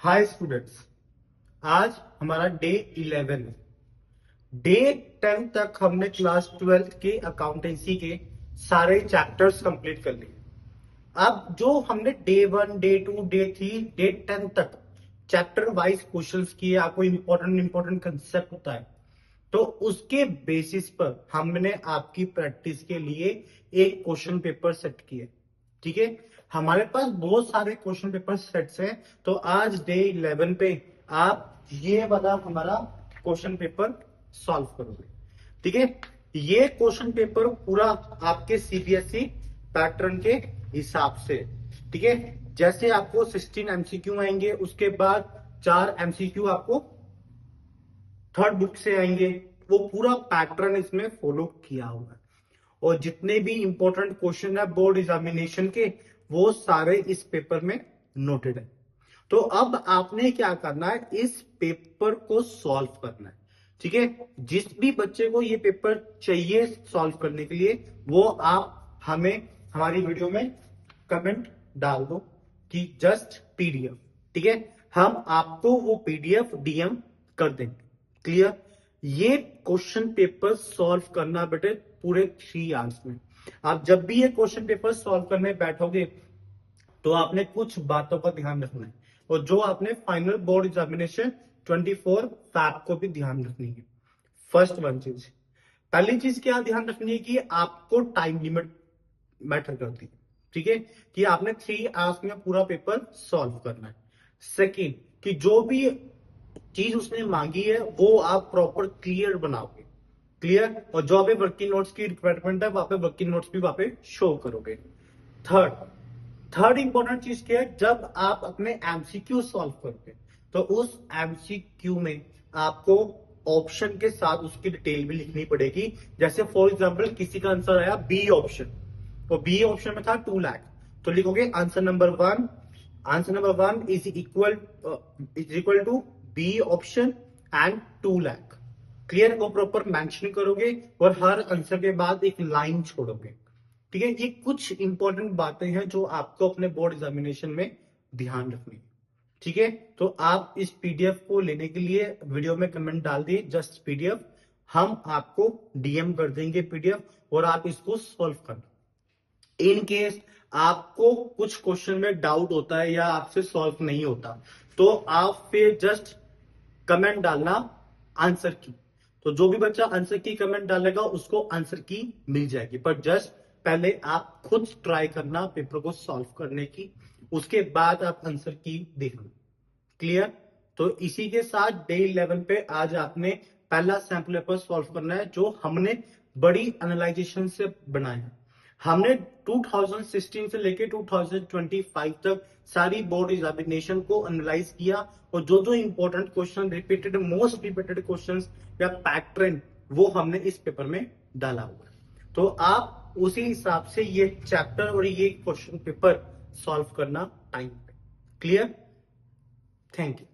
Hi students, आज हमारा day 11 है। डे 10 तक हमने क्लास 12 के अकाउंटेंसी के सारे चैप्टर्स कंप्लीट कर लिए। अब जो हमने डे 1, डे 2, डे 3, डे 10 तक चैप्टर वाइज क्वेश्चंस किए, आपको इंपॉर्टेंट कंसेप्ट होता है, तो उसके बेसिस पर हमने आपकी प्रैक्टिस के लिए एक क्वेश्चन पेपर सेट किए। ठीक है, हमारे पास बहुत सारे क्वेश्चन पेपर सेट्स हैं, तो आज डे 11 पे आप ये वाला हमारा क्वेश्चन पेपर सॉल्व करोगे। ठीक है, ये क्वेश्चन पेपर पूरा आपके सीबीएसई पैटर्न के हिसाब से। ठीक है, जैसे आपको 16 एमसीक्यू आएंगे, उसके बाद 4 एमसीक्यू आपको थर्ड बुक से आएंगे, वो पूरा पैटर्न इसमें फॉलो किया हुआ है। और जितने भी इंपॉर्टेंट क्वेश्चन है बोर्ड एग्जामिनेशन के, वो सारे इस पेपर में नोटेड है। तो अब आपने क्या करना है, इस पेपर को सॉल्व करना है। ठीक है, जिस भी बच्चे को ये पेपर चाहिए सॉल्व करने के लिए, वो आप हमें हमारी वीडियो में कमेंट डाल दो कि जस्ट पीडीएफ। ठीक है, हम आपको वो पीडीएफ डीएम कर देंगे। क्लियर? ये क्वेश्चन पेपर सॉल्व करना बेटे पूरे 3 आवर्स में। आप जब भी ये क्वेश्चन पेपर सॉल्व करने बैठोगे, तो आपने कुछ बातों का ध्यान रखना है, और जो आपने फाइनल बोर्ड एग्जामिनेशन 24 फैब को भी ध्यान रखनी है। फर्स्ट वन चीज, पहली चीज क्या ध्यान रखनी है कि आपको टाइम लिमिट मैटर करती है। ठीक है, कि आपने 3 आवर्स में पूरा पेपर सॉल्व करना है। सेकेंड, कि जो भी चीज उसने मांगी है वो आप प्रॉपर क्लियर बनाओगे। क्लियर? और जो पे वर्किंग नोट्स की रिक्वायरमेंट है, वहां पे वर्किंग नोट्स भी वहां पे शो करोगे। थर्ड थर्ड इंपॉर्टेंट चीज क्या है, जब आप अपने एमसीक्यू सॉल्व करोगे, तो उस एमसीक्यू में आपको ऑप्शन के साथ उसकी डिटेल भी लिखनी पड़ेगी। जैसे फॉर एग्जांपल किसी का आंसर आया बी ऑप्शन, तो बी ऑप्शन में था 2 लाख, तो लिखोगे answer number 1 is equal to B option and 2 lakh. Clear? वो प्रॉपर मेंशन करोगे और हर आंसर के बाद एक लाइन छोड़ोगे। ठीक है, ये कुछ इंपॉर्टेंट बातें हैं जो आपको अपने बोर्ड एग्जामिनेशन में ध्यान रखनी है। ठीक है, तो आप इस पीडीएफ को लेने के लिए वीडियो में कमेंट डाल दिए जस्ट पीडीएफ, हम आपको डीएम कर देंगे पीडीएफ, और आप इसको सॉल्व करना। इन केस आपको कुछ क्वेश्चन में डाउट होता है या आपसे सॉल्व नहीं होता, तो आप फिर जस्ट कमेंट डालना आंसर की। तो जो भी बच्चा आंसर की कमेंट डालेगा उसको आंसर की मिल जाएगी, पर जस्ट पहले आप खुद ट्राई करना पेपर को सॉल्व करने की, उसके बाद आप आंसर की देखना। क्लियर? तो इसी के साथ डे 11 पे आज आपने पहला सैंपल पेपर सॉल्व करना है, जो हमने बड़ी एनालाइजेशन से बनाया है। हमने 2016 से लेके 2025 तक सारी बोर्ड एग्जामिनेशन को एनालाइज किया, और जो जो important question repeated, most repeated questions या पैटर्न, वो हमने इस पेपर में डाला हुआ है। तो आप उसी हिसाब से ये चैप्टर और ये क्वेश्चन पेपर सॉल्व करना टाइम पे। क्लियर? Thank you.